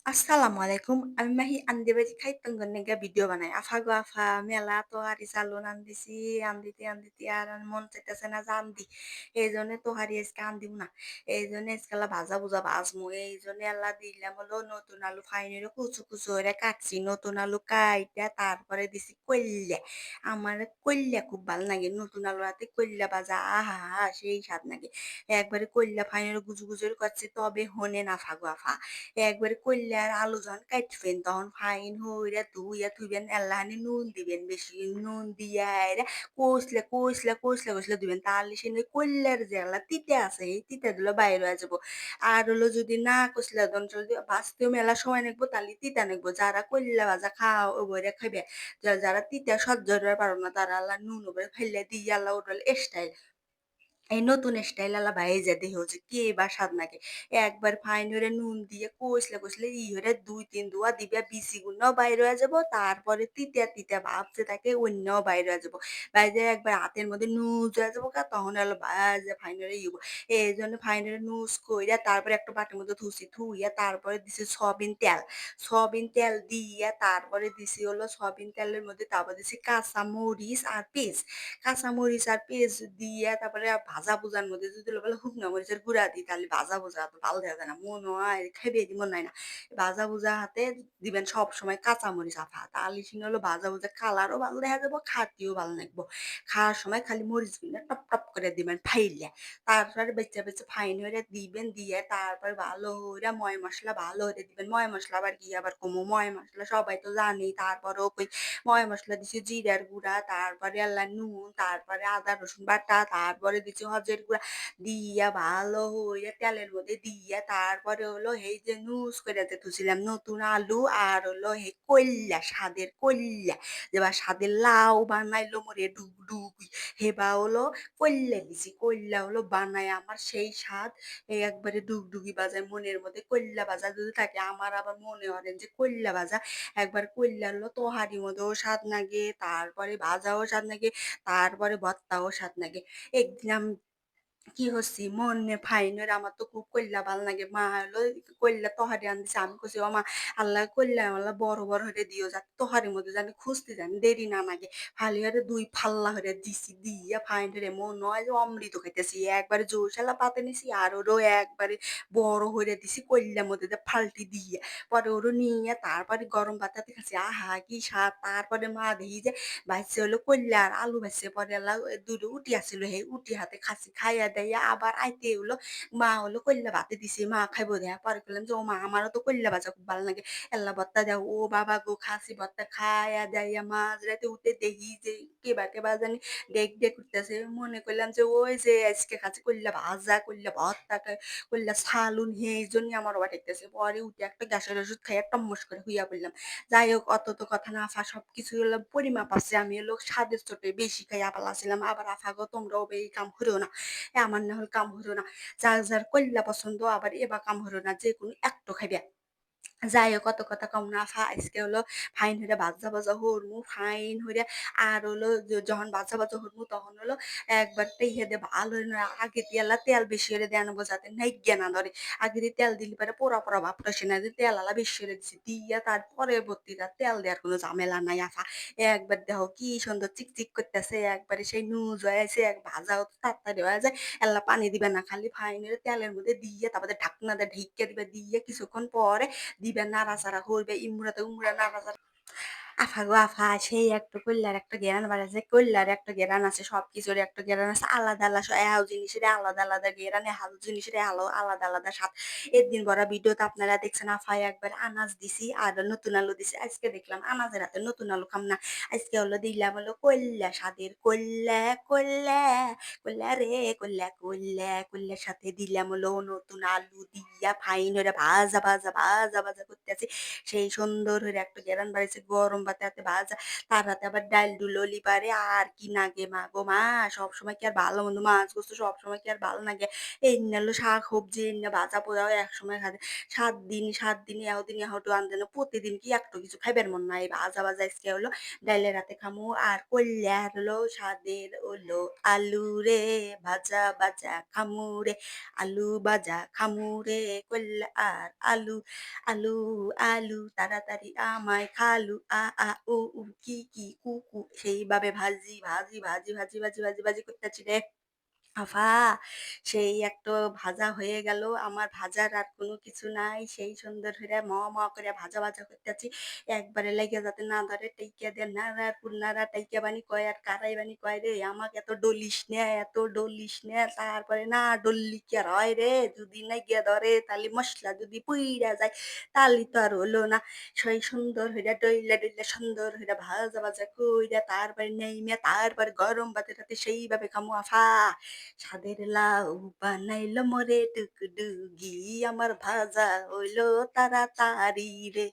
আসসালামু আলাইকুম। আমি মাহি আন্দিবাজি খাইতঙ্গন নেগা ভিডিও বানাই। আফা গো আফা মেলা তোহারি চালুন আনদিছি, আনদিতে আর মন চাইতেছে না যে আনদি। এইজন্য তোহারি আজকে আনদিম না। এইজন্য আজকালা ভাজা ভুজা ভাজমু। এইজন্য আল্লাহ দিলাম হলো নতুন আলু ফাইনেরে কুচু কুচু করে কাটছি। নতুন আলু কাইটা তারপরে দিছি কইল্যা। আমার কইল্যা খুব ভাল লাগে। নতুন আলু হাতে কইল্যা ভাজা আহা! সেই স্বাদ লাগে। একবারে কইল্যা ফাইনেরে গুজু গুজু করে করছি তবে হোনেন আফা গো আফা। একবারে কইল্যার আলু যখন কাইটবেন তখন ফাইন হইরা ধুইয়া থুইবেন এল্লাহানি নুন দিবেন বেশি নুন দিয়া এরা কষলে দিবেন তাহলে সে কইল্যার যে এলা তিতে আছে এই তিতে গুলো বাইর হয়ে যাবো আর হলো যদি না কষলে দেন যদি ভাজতেও মেলা সময় নেবো তাহলে তিতা নেবো যারা কইল্যা ভাজা খাও ওইরা খাইবে যারা তিতা সহ্য করতে পারো না তারা আল্লাহ নুন ওপরে ফেলে দিয়ে আল্লাহ ওটা স্টাইল এই নতুন স্টাইল আলা ভাইজা দেহ যে কে বা স্বাদ নাগে একবার ফাইন হইরে নুন দিয়ে কষলে ই হইরে ২-৩ দোয়া দিবা বিচি গুনাও বাইর হয়ে যাব তারপরে তিতা ভাব যে থাকে অন্যও বাইর হয়ে যাব বাইরে একবার হাতের মধ্যে নুজ হয়ে যাবো তখন হলো ভাজা ফাইন হইরে ইব এই জন্য ফাইন হইরে নুজ কইরা তারপরে একটা বাটির মধ্যে থুইয়া তারপরে দিছি সয়াবিন তেল দিয়া তারপরে দিছি হলো সয়াবিন তেলের মধ্যে তারপর দিছি কাঁচা মরিচ আর পেঁয়াজ কাঁচামরিচ আর পেঁয়াজ দিয়া তারপরে ভাজা ভুজার মধ্যে যদি বলে শুকনো মরিচের গুঁড়া দিই তাহলে ভাজা ভুজা তো ভালো দেখা যায় না মনে হয় খাইবে দি মনে হয় না ভাজা ভুজা হাতে দিবেন সব সময় কাঁচামরিচ আফা তাহলে সিনে হলো ভাজা ভুজা কালারও ভালো দেখা যাবো খাতেও ভালো লাগবো খাওয়ার সময় খালি মরিচ গুলো টপ টপ করে দিবেন ফাইলে তারপরে বেচে ফাইন হয়ে দিবেন দিয়ে তারপর ভালো হইরা ময় মশলা ভালো হইরে দিবেন ময় মশলা আবার কি আবার কমু ময় মশলা সবাই তো জানি তারপরেও কই ময় মসলা দিছি জিরার গুঁড়া, তারপরে আল্লাহ নুন, তারপরে আদা রসুন বাটা, তারপরে দিছি হজের গুঁড়া দিয়া ভালো হইয়া তেলের মধ্যে দিয়া তারপরে হলো এই যে নুস কইরা যে থুইছিলাম নতুন আলু আর হলো এই কইল্যা স্বাদের কইল্যা যেবা স্বাদের লাউ বানাইলো মোরে ডুগডুগি হেবা হলো কইল্যা দিছি কইল্যা হলো বানায় আমার সেই স্বাদ এই একবারে ডুগডুগি বাজায় মনের মধ্যে কইল্যা ভাজা যদি থাকে আমার আবার মনে হয় যে কইল্যা ভাজা একবার কইল্যা হলো তহারির মধ্যেও স্বাদ লাগে, তারপরে ভাজাও স্বাদ লাগে, তারপরে ভর্তাও স্বাদ লাগে। একদিন কি হচ্ছি মনে ফাইনের আমার তো খুব কইল্যা ভাল লাগে মা হলো কইল্যা তহারি আনদিছে আমি কইছি ও মা আল্লাহ কইল্যা আল্লাহ বড় বড় হইরে দিও যাতে তহারির মধ্যে জানি খুঁজতে জানি দেরি না লাগে খালি হইরে দুই ফাল্লা হইরে দিছি দিয়া ফাইন হইরে মনে হয় যে অমৃত খাইতেছি একবারে জোরশালা পাতে নিছি আর ওরও একবারে বড় হইরে দিছি কইল্যার মধ্যে দিয়ে ফাল্টি দিয়ে পরে ওরও নিয়ে তারপরে গরম ভাতাতে খাচ্ছি আহা কি স্বাদ তারপরে মা দেখি যে ভাইসে হলো কইল্যা আর আলু ভাইসে পরে আল্লাহ দুটো উটি আসিল হে উটি হাতে খাসি খাইয়া দেয়া আবার আইতে হলো মা হলো কইল্যা ভাতে দিছে মা খাইবো দেয়া পরে বললাম যে ও মা আমারও তো কইল্যা ভাজা খুব ভালো লাগে এল্লা ভর্তা দাও ও বাবা গো খাসি ভর্তা খাইয়া দেয়া মাঝ রাতে উঠে দেখি যে কেবা জানি ডেক উঠতেছে মনে করলাম যে ওই যে আজকে খাসি কইল্যা ভাজা কইল্যা ভর্তা কইল্যা সালুন হে এই জন্যই আমার বাবা ঠেকতেছে পরে উঠে একটা গ্যাসের ওষুধ খাইয়া টম্মস করে হুইয়া পড়লাম যাই হোক অত তো কথা না আফা সবকিছু হলো পরিমাপ আছে আমি হলো স্বাদের চোটে বেশি খাইয়া পালাছিলাম আবার আফা গো তোমরাও এই কাম করিও না আমার না হলে কাম হইরো না যার কইল্যা পছন্দ আবার এবার কাম হইরো না যে কোনো একটু খাইবে যাই হোক কত কথা কম না আজকে হলো ফাইন হইরা ভাজা হরমু ফাইন হইরা আর হলো যখন ভাজা হরমু তখন হলো একবার টেইহা দিয়ে ভালো হইরা আগে দিয়ে আল্লাহ তেল বেশি হইরে দেয়া নেবো যাতে নাইগা না ধরে আগে দিয়ে তেল দিলে পরে পোড়া ভাবটা আসে না যে তেল আলা বেশি হইরে দিছি দিয়া তার পরবর্তীটা তেল দেওয়ার কোনো ঝামেলা নাই একবার দেখো কি সুন্দর চিকচিক করতেছে একবারে সেই নুজ হয়ে আছে এক ভাজাও তো তাড়াতাড়ি হয়ে যায় এল্লা পানি দিবে না খালি ফাইন হইরে তেলের মধ্যে দিয়ে তারপরে ঢাকনা দিয়ে ঢেকে দিবে দিয়ে কিছুক্ষণ পরে দিবেন নাড়াচাড়া করবে ইমুড়াতে উমুড়া নাড়াচাড়া আফা গো আফা সেই একটা কইল্লার একটা ঘেরান বাড়াছে কইল্লার একটা ঘেরান আছে সবকিছুর একটা ঘেরান আছে আলাদা আলাদা এহাও জিনিসের আলাদা আলাদা ঘেরান এহাও জিনিসের আলাদা আলাদা স্বাদ একদিন বড় ভিডিওতে আপনারা দেখছেন আফাই একবার আনাজ দিছি আর নতুন আলু দিছি আজকে দেখলাম আনাজের হাতে নতুন আলু খাম না আজকে হলো দিলাম হলো কইল্লা স্বাদের কইল্লা রে কইল্লার সাথে দিলাম হলো নতুন আলু দিয়া ফাইন হইরা ভাজা করতেছি সেই সুন্দর হইরা একটা ঘেরান বাড়াইছে গরম ভাতে হাতে ভাজা, তার হাতে আবার ডাইল ডুলো লিবারে আর কি নাগে মা গো মা! সবসময় কি আর ভালো মন্দ মাছ গোস্ত সবসময় কি আর ভালো লাগে? এইন্য হলো শাক সবজি, এইন্য ভাজা পোড়াও একসময় খাতে ৭ দিন এহদিন এহটু আনদেন প্রতিদিন কি একটু কিছু খাইবার মন নাই। ভাজা, ভাজা আজকে হলো ডাইলের রাতে খামু আর কইল্যার হলো স্বাদের হলো আলু রে ভাজা, ভাজা খামু রে, আলু ভাজা খামু রে কইল্যা আর আলু, আলু, আলু তাড়াতাড়ি আমায় খালু উ কি, কি কু, কু সেইভাবে ভাজি, ভাজি, ভাজি, ভাজি, ভাজি, ভাজি, ভাজি করতেছি রে। আফা সেই একটা ভাজা হয়ে গেল। আমার ভাজার আর কোনো কিছু নাই। সেই সুন্দর হইরা করে ভাজা, ভাজা করতেছি। একবারে লাইগা যাতে না ধরে টেইক্কা দিয়ে নাড়াপুর নাড়া টাইক্কা বানি কয় আর কারাই বানি কয় রে, আমাকে এত ডলিস নে, এত ডলিস নে। তারপরে না ডললি কি আর হয় রে? যদি নাইগা ধরে তাহলে মসলা যদি পুইরা যায় তাহলে তো আর হলো না। সেই সুন্দর হইরা ডইলা, ডইলা সুন্দর হইরা ভাজা, ভাজা কইরা তারপরে নেইমা তারপরে গরম ভাতের সাথে সেইভাবে খামু আফা। সাদের লাউ বানাইলো মোরে টুকডুগি, আমার ভাজা হইলো তাড়াতাড়ি রে।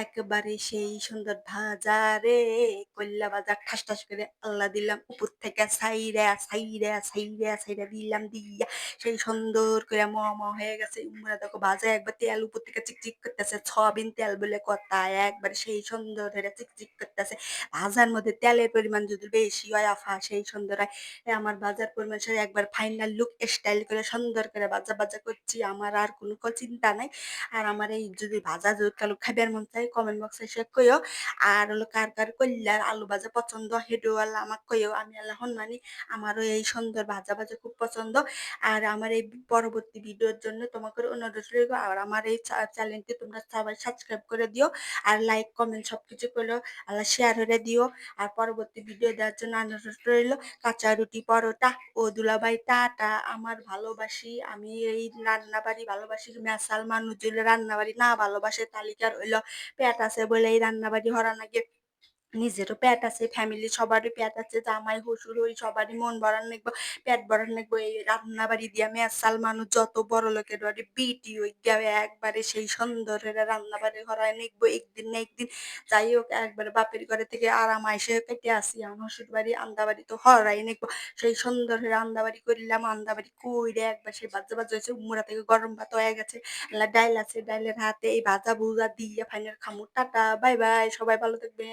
একবারে সেই সুন্দর ভাজা রে, কইল্যা ভাজা ঠাস ঠাস করে আল্লাহ দিলাম উপর থেকে ছাইরা ছাইরা ছাইরা ছাইরা দিলাম দিয়া সেই সুন্দর করে হয়ে গেছে। উমরা দেখো ভাজা একবার তেল উপর থেকে চিকচিক করতেছে, সয়াবিন তেল বলে কথা, একবারে সেই সুন্দর হয়ে চিকচিক করতেছে। ভাজার মধ্যে তেলের পরিমাণ যদি বেশি হয় আফা সেই সুন্দর হয়। আমার ভাজার পরিমাণ সেই একবার ফাইনাল লুক স্টাইল করে সুন্দর করে ভাজা, ভাজা করছি। আমার আর কোনো চিন্তা নাই। আর আমার এই যদি ভাজা যদি কারো খাইবার মন চায় কমেন্ট বক্সে এসে কইও। আর হলো কার, কার কইল্যার আলু ভাজা পছন্দ হেডু আল্লাহ আমাক কইও। আমি আল্লাহ হনমানি আমারও এই সুন্দর ভাজা, ভাজা খুব পছন্দ। আর আমার এই পরবর্তী ভিডিওর জন্য তোমাকে অনুরোধ রইল। আর আমার এই চ্যানেলটি তোমরা সবাই সাবস্ক্রাইব করে দিও। আর লাইক, কমেন্ট সবকিছু করলেও আল্লাহ শেয়ার করে দিও। আর পরবর্তী ভিডিও দেওয়ার জন্য অনুরোধ রইল। কাঁচা রুটি, পরোটা ও দুলাভাই টাটা। আমার ভালোবাসি, আমি এই রান্নাবাড়ি ভালোবাসি। মেসাল মানুষ যদি রান্নাবাড়ি না ভালোবাসে তালিকার হইল পেট আছে বলে এই রান্নাবাড়ি হরা নাকি। নিজেরও পেট আছে, ফ্যামিলি সবারই পেট আছে, জামাই শ্বশুর ওই সবারই মন ভরান লাগবো, পেট ভরান লাগবো। এই রান্না বাড়ি দিয়া মেসাল মানুষ যত বড় লোকের বাড়ি বিটি ওই যাবে একবারে সেই সুন্দর রান্না বাড়ি হরায় নিকবো একদিন না একদিন। যাই হোক একবারে বাপের ঘরে থেকে আরাম আইসে কেটে আসি আমার শ্বশুর বাড়ি আন্দাবাড়ি তো হরাই নিকবো। সেই সুন্দর আন্দাবাড়ি করিলাম, আন্দাবাড়ি কইরে একবার সেই বাজা বাজা হয়েছে, উমরা থেকে গরম ভাত হয়ে গেছে, ডাইল আছে ডাইলের হাতে এই ভাজা ভুজা দিয়ে ফাইনাল খামু। টাটা বাই বাই, সবাই ভালো থাকবে।